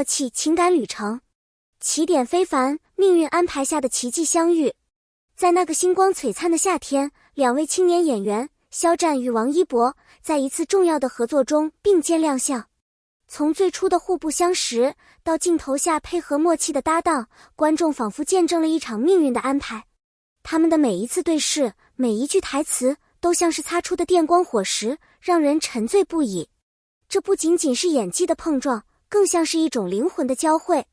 默契情感旅程。起点非凡，命运安排下的奇迹相遇。在那个星光璀璨的夏天，两位青年演员肖战与王一博在一次重要的合作中并肩亮相。从最初的互不相识，到镜头下配合默契的搭档，观众仿佛见证了一场命运的安排。他们的每一次对视，每一句台词，都像是擦出的电光火石，让人沉醉不已。这不仅仅是演技的碰撞，更像是一种灵魂的交汇。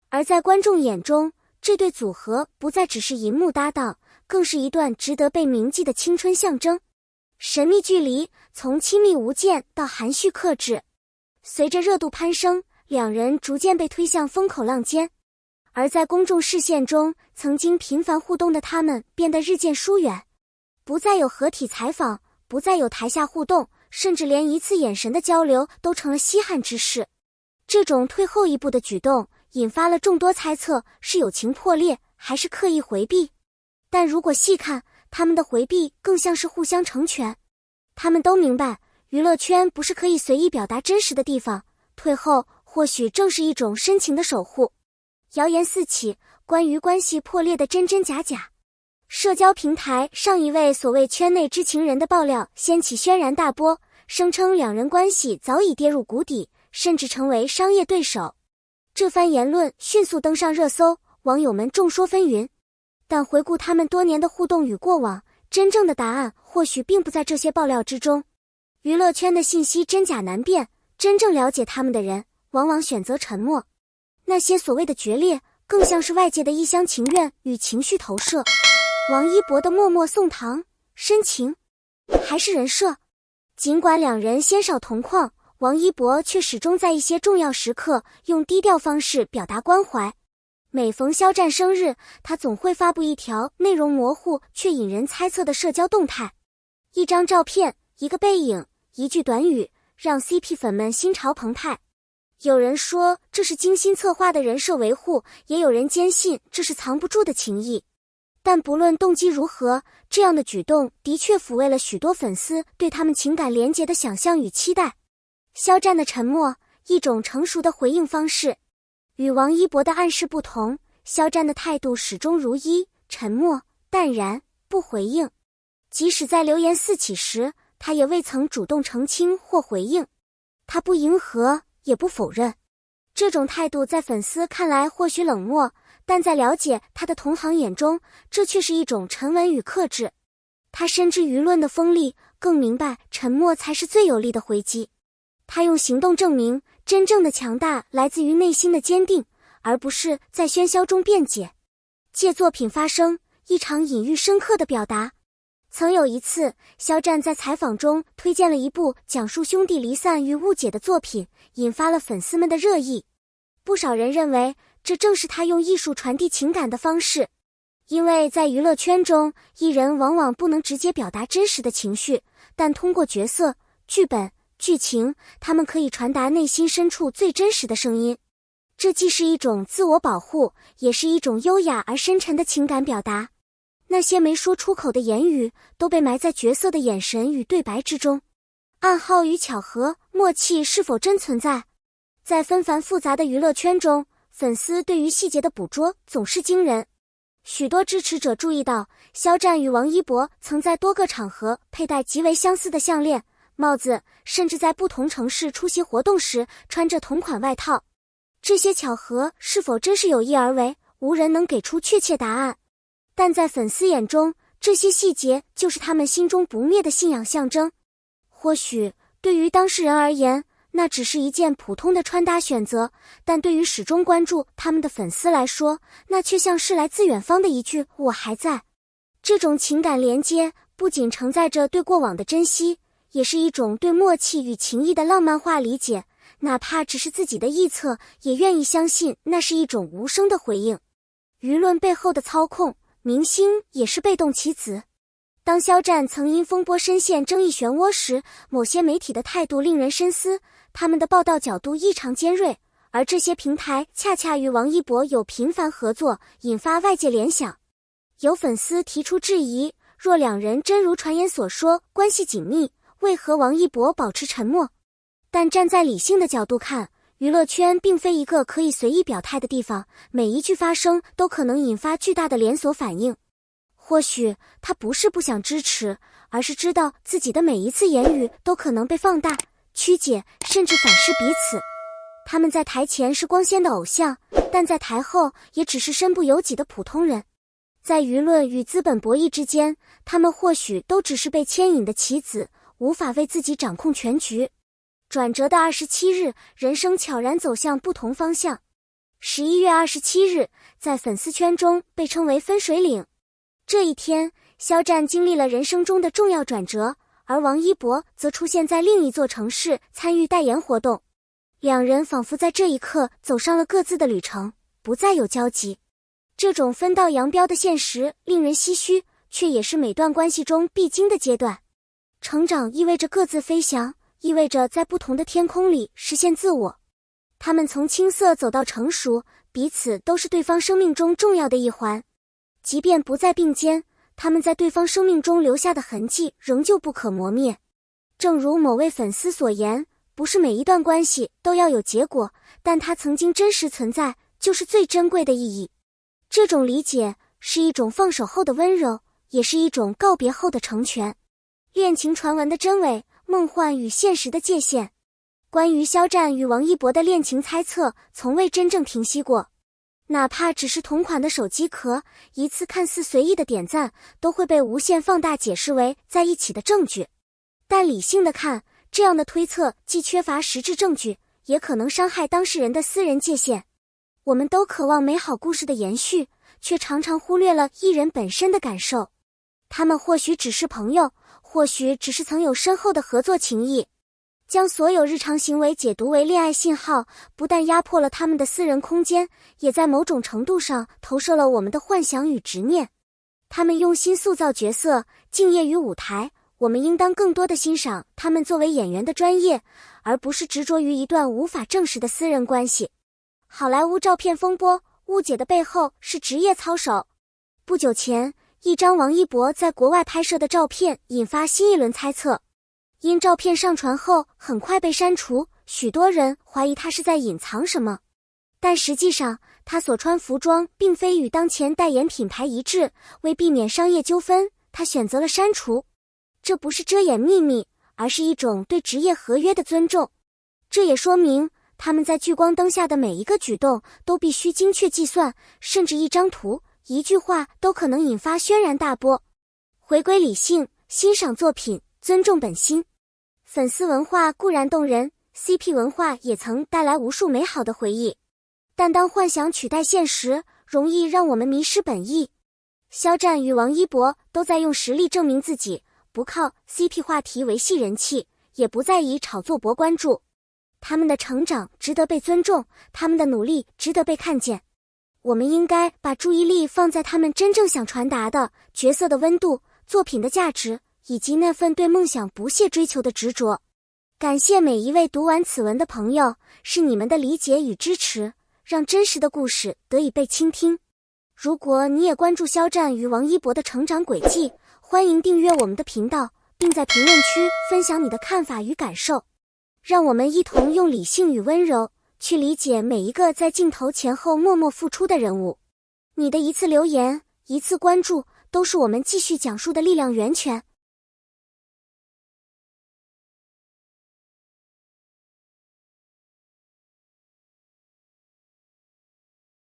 而在观众眼中，这对组合不再只是银幕搭档，更是一段值得被铭记的青春象征。神秘距离从亲密无间到含蓄克制，随着热度攀升，两人逐渐被推向风口浪尖。而在公众视线中，曾经频繁互动的他们变得日渐疏远，不再有合体采访，不再有台下互动，甚至连一次眼神的交流都成了稀罕之事。这种退后一步的举动引发了众多猜测，是友情破裂，还是刻意回避？但如果细看，他们的回避更像是互相成全。他们都明白，娱乐圈不是可以随意表达真实的地方，退后或许正是一种深情的守护。谣言四起，关于关系破裂的真真假假。社交平台上一位所谓圈内知情人的爆料掀起轩然大波，声称两人关系早已跌入谷底，甚至成为商业对手。这番言论迅速登上热搜，网友们众说纷纭。但回顾他们多年的互动与过往，真正的答案或许并不在这些爆料之中。娱乐圈的信息真假难辨，真正了解他们的人往往选择沉默。那些所谓的决裂，更像是外界的一厢情愿与情绪投射。王一博的默默送糖，深情还是人设？尽管两人鲜少同框，王一博却始终在一些重要时刻用低调方式表达关怀。每逢肖战生日，他总会发布一条内容模糊却引人猜测的社交动态。一张照片，一个背影，一句短语，让 CP 粉们心潮澎湃。有人说这是精心策划的人设维护，也有人坚信这是藏不住的情谊。但不论动机如何，这样的举动的确抚慰了许多粉丝对他们情感连结的想象与期待。肖战的沉默，一种成熟的回应方式。与王一博的暗示不同，肖战的态度始终如一，沉默、淡然，不回应。即使在流言四起时，他也未曾主动澄清或回应。他不迎合，也不否认。这种态度在粉丝看来或许冷漠，但在了解他的同行眼中，这却是一种沉稳与克制。他深知舆论的锋利，更明白沉默才是最有力的回击。他用行动证明，真正的强大来自于内心的坚定，而不是在喧嚣中辩解。借作品发声，一场隐喻深刻的表达。曾有一次，肖战在采访中推荐了一部讲述兄弟离散与误解的作品，引发了粉丝们的热议。不少人认为，这正是他用艺术传递情感的方式。因为在娱乐圈中，艺人往往不能直接表达真实的情绪，但通过角色、剧本、剧情，他们可以传达内心深处最真实的声音。这既是一种自我保护，也是一种优雅而深沉的情感表达。那些没说出口的言语，都被埋在角色的眼神与对白之中。暗号与巧合，默契是否真存在？在纷繁复杂的娱乐圈中，粉丝对于细节的捕捉总是惊人。许多支持者注意到，肖战与王一博曾在多个场合佩戴极为相似的项链、帽子，甚至在不同城市出席活动时穿着同款外套。这些巧合是否真是有意而为，无人能给出确切答案。但在粉丝眼中，这些细节就是他们心中不灭的信仰象征。或许对于当事人而言，那只是一件普通的穿搭选择，但对于始终关注他们的粉丝来说，那却像是来自远方的一句“我还在”。这种情感连接不仅承载着对过往的珍惜，也是一种对默契与情谊的浪漫化理解。哪怕只是自己的臆测，也愿意相信那是一种无声的回应。舆论背后的操控，明星也是被动棋子。当肖战曾因风波深陷争议漩涡时，某些媒体的态度令人深思，他们的报道角度异常尖锐，而这些平台恰恰与王一博有频繁合作，引发外界联想。有粉丝提出质疑，若两人真如传言所说关系紧密，为何王一博保持沉默？但站在理性的角度看，娱乐圈并非一个可以随意表态的地方，每一句发声都可能引发巨大的连锁反应。或许他不是不想支持，而是知道自己的每一次言语都可能被放大、曲解，甚至反噬彼此。他们在台前是光鲜的偶像，但在台后也只是身不由己的普通人。在舆论与资本博弈之间，他们或许都只是被牵引的棋子，无法为自己掌控全局。转折的27日，人生悄然走向不同方向。11月27日，在粉丝圈中被称为分水岭。这一天，肖战经历了人生中的重要转折，而王一博则出现在另一座城市参与代言活动。两人仿佛在这一刻走上了各自的旅程，不再有交集。这种分道扬镳的现实令人唏嘘，却也是每段关系中必经的阶段。成长意味着各自飞翔，意味着在不同的天空里实现自我。他们从青涩走到成熟，彼此都是对方生命中重要的一环。即便不再并肩，他们在对方生命中留下的痕迹仍旧不可磨灭。正如某位粉丝所言，不是每一段关系都要有结果，但它曾经真实存在，就是最珍贵的意义。这种理解是一种放手后的温柔，也是一种告别后的成全。恋情传闻的真伪，梦幻与现实的界限。关于肖战与王一博的恋情猜测，从未真正平息过。哪怕只是同款的手机壳，一次看似随意的点赞，都会被无限放大解释为在一起的证据。但理性的看，这样的推测既缺乏实质证据，也可能伤害当事人的私人界限。我们都渴望美好故事的延续，却常常忽略了艺人本身的感受。他们或许只是朋友，或许只是曾有深厚的合作情谊。将所有日常行为解读为恋爱信号，不但压迫了他们的私人空间，也在某种程度上投射了我们的幻想与执念。他们用心塑造角色，敬业于舞台，我们应当更多地欣赏他们作为演员的专业，而不是执着于一段无法证实的私人关系。好莱坞照片风波，误解的背后是职业操守。不久前，一张王一博在国外拍摄的照片引发新一轮猜测。因照片上传后很快被删除，许多人怀疑他是在隐藏什么。但实际上，他所穿服装并非与当前代言品牌一致，为避免商业纠纷，他选择了删除。这不是遮掩秘密，而是一种对职业合约的尊重。这也说明，他们在聚光灯下的每一个举动都必须精确计算，甚至一张图、一句话都可能引发轩然大波。回归理性，欣赏作品，尊重本心。粉丝文化固然动人， CP 文化也曾带来无数美好的回忆，但当幻想取代现实，容易让我们迷失本意。肖战与王一博都在用实力证明自己，不靠 CP 话题维系人气，也不再以炒作博关注。他们的成长值得被尊重，他们的努力值得被看见。我们应该把注意力放在他们真正想传达的角色的温度、作品的价值，以及那份对梦想不懈追求的执着。感谢每一位读完此文的朋友，是你们的理解与支持，让真实的故事得以被倾听。如果你也关注肖战与王一博的成长轨迹，欢迎订阅我们的频道，并在评论区分享你的看法与感受。让我们一同用理性与温柔，去理解每一个在镜头前后默默付出的人物。你的一次留言，一次关注，都是我们继续讲述的力量源泉。